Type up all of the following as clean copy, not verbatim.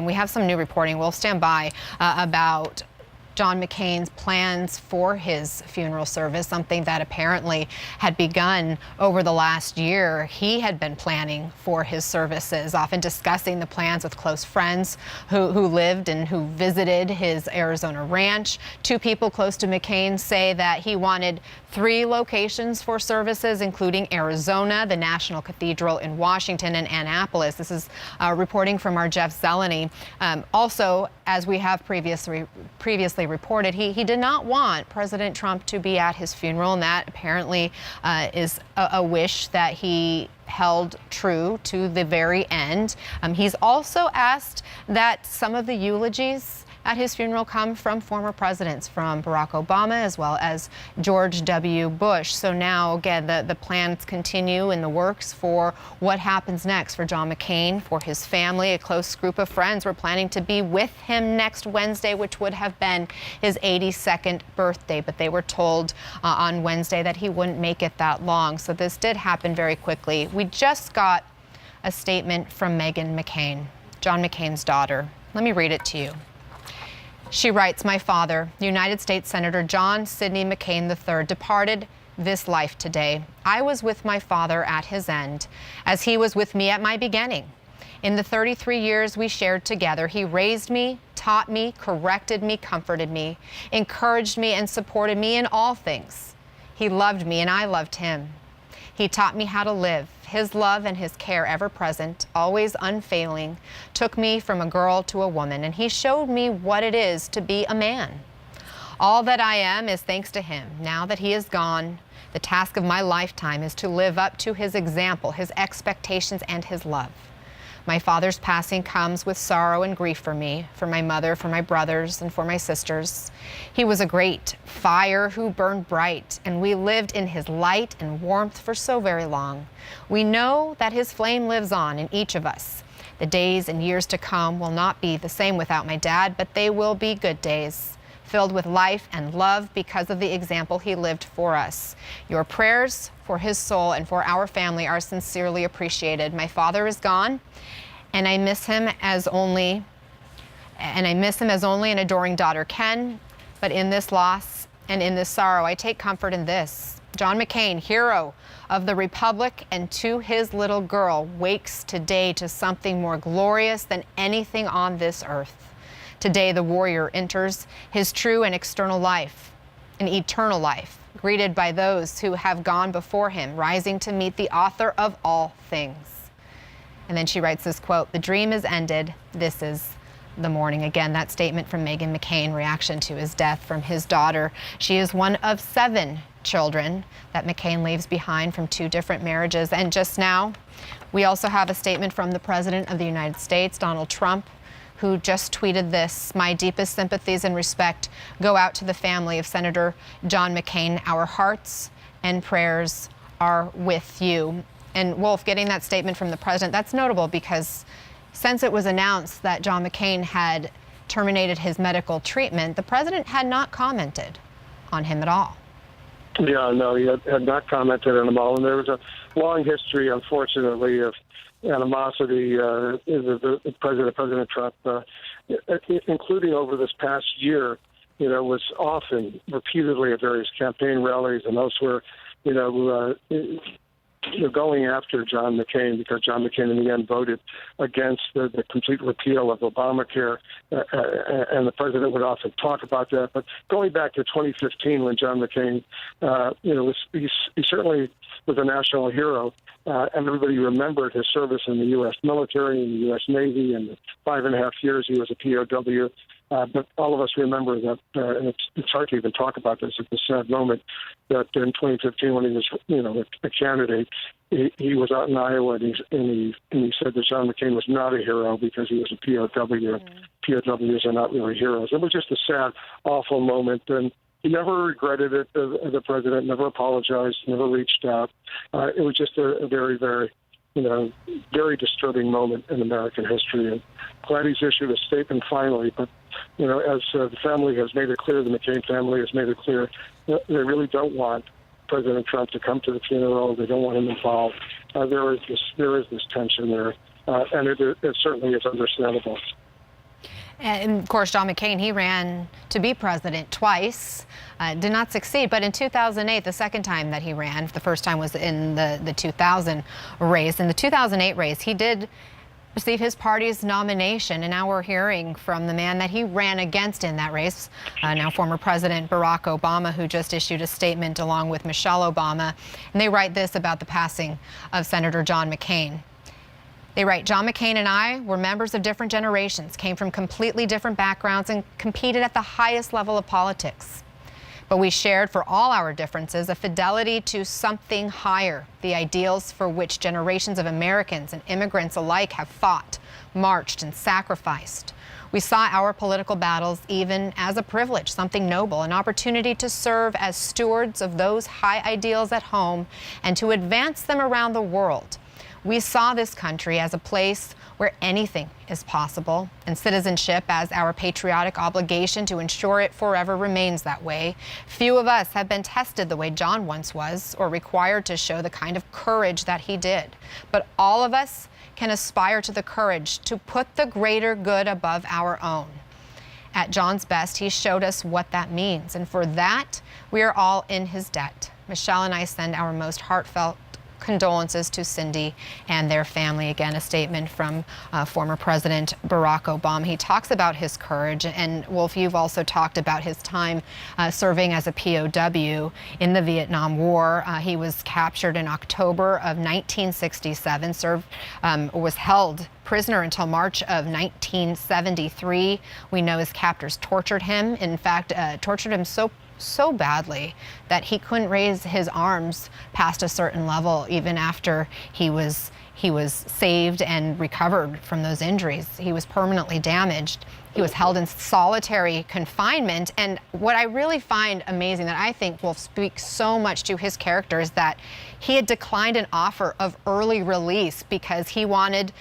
we have some new reporting. We'll stand by about John McCain's plans for his funeral service, something that apparently had begun over the last year. He had been planning for his services, often discussing the plans with close friends who lived and who visited his Arizona ranch. Two people close to McCain say that he wanted 3 locations for services, including Arizona, the National Cathedral in Washington, and Annapolis. This is reporting from our Jeff Zeleny. Also, as we have previously reported, he did not want President Trump to be at his funeral, and that apparently is a wish that he held true to the very end. He's also asked that some of the eulogies at his funeral come from former presidents, from Barack Obama as well as George W. Bush. So now, again, the plans continue in the works for what happens next for John McCain, for his family. A close group of friends were planning to be with him next Wednesday, which would have been his 82nd birthday. But they were told on Wednesday that he wouldn't make it that long. So this did happen very quickly. We just got a statement from Meghan McCain, John McCain's daughter. Let me read it to you. She writes, "My father, United States Senator John Sidney McCain III, departed this life today. I was with my father at his end, as he was with me at my beginning. In the 33 years we shared together, he raised me, taught me, corrected me, comforted me, encouraged me, and supported me in all things. He loved me, and I loved him. He taught me how to live. His love and his care, ever present, always unfailing, took me from a girl to a woman, and he showed me what it is to be a man. All that I am is thanks to him. Now that he is gone, the task of my lifetime is to live up to his example, his expectations, and his love. My father's passing comes with sorrow and grief for me, for my mother, for my brothers, and for my sisters. He was a great fire who burned bright, and we lived in his light and warmth for so very long. We know that his flame lives on in each of us. The days and years to come will not be the same without my dad, but they will be good days, filled with life and love because of the example he lived for us. Your prayers for his soul and for our family are sincerely appreciated. My father is gone, and I miss him as only an adoring daughter can. But in this loss and in this sorrow, I take comfort in this. John McCain, hero of the Republic, and to his little girl, wakes today to something more glorious than anything on this earth. Today, the warrior enters his true and external life, an eternal life, greeted by those who have gone before him, rising to meet the author of all things." And then she writes this quote, "The dream is ended. This is the morning." Again, that statement from Meghan McCain, reaction to his death from his daughter. She is one of 7 children that McCain leaves behind from 2 different marriages. And just now, we also have a statement from the President of the United States, Donald Trump, who just tweeted this: "My deepest sympathies and respect go out to the family of Senator John McCain. Our hearts and prayers are with you." And Wolf, getting that statement from the president, that's notable because since it was announced that John McCain had terminated his medical treatment, the president had not commented on him at all. Yeah, no, he had not commented on him all. And there was a long history, unfortunately, of animosity the President Trump, including over this past year, was often repeatedly at various campaign rallies and elsewhere, going after John McCain, because John McCain in the end voted against the complete repeal of Obamacare, and the president would often talk about that. But going back to 2015, when John McCain, he certainly was a national hero, and everybody remembered his service in the U.S. military and the U.S. Navy, and the 5.5 years he was a POW. But all of us remember that, and it's hard to even talk about this at this sad moment, that in 2015, when he was, a candidate, he was out in Iowa, and he said that John McCain was not a hero because he was a POW. POWs are not really heroes. It was just a sad, awful moment, and he never regretted it. The president never apologized, never reached out. It was just a very, very, very disturbing moment in American history. And glad he's issued a statement finally, but as the family has made it clear, the McCain family has made it clear, they really don't want President Trump to come to the funeral. They don't want him involved. There is this tension there, and it certainly is understandable. And of course, John McCain, he ran to be president twice, did not succeed. But in 2008, the second time that he ran, the first time was in the 2000 race. In the 2008 race, he did receive his party's nomination, and now we're hearing from the man that he ran against in that race, now former President Barack Obama, who just issued a statement along with Michelle Obama. And they write this about the passing of Senator John McCain. They write, John McCain and I were members of different generations, came from completely different backgrounds, and competed at the highest level of politics. But we shared, for all our differences, a fidelity to something higher, the ideals for which generations of Americans and immigrants alike have fought, marched, and sacrificed. We saw our political battles even as a privilege, something noble, an opportunity to serve as stewards of those high ideals at home and to advance them around the world. We saw this country as a place where anything is possible, and citizenship as our patriotic obligation to ensure it forever remains that way. Few of us have been tested the way John once was, or required to show the kind of courage that he did. But all of us can aspire to the courage to put the greater good above our own. At John's best, he showed us what that means, and for that, we are all in his debt. Michelle and I send our most heartfelt condolences to Cindy and their family. Again, a statement from former President Barack Obama. He talks about his courage, and Wolf, you've also talked about his time serving as a POW in the Vietnam War. He was captured in October of 1967, was held prisoner until March of 1973. We know his captors tortured him. In fact, tortured him so badly that he couldn't raise his arms past a certain level even after he was saved and recovered from those injuries. He was permanently damaged. He was held in solitary confinement. And what I really find amazing, that I think will speak so much to his character, is that he had declined an offer of early release because he wanted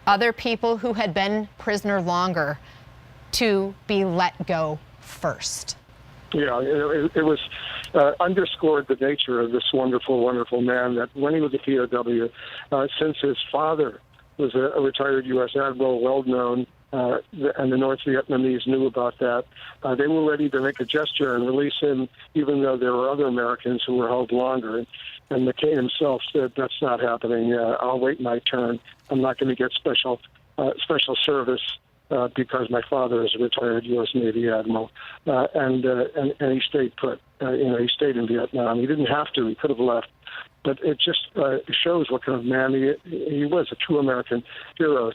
other people who had been prisoner longer to be let go first. Yeah, it was underscored the nature of this wonderful, wonderful man, that when he was a POW, since his father was a retired U.S. Admiral, well-known, and the North Vietnamese knew about that, they were ready to make a gesture and release him, even though there were other Americans who were held longer. And McCain himself said, that's not happening. I'll wait my turn. I'm not going to get special service because my father is a retired U.S. Navy admiral, and he stayed put. He stayed in Vietnam. He didn't have to. He could have left, but it just shows what kind of man he was, a true American hero.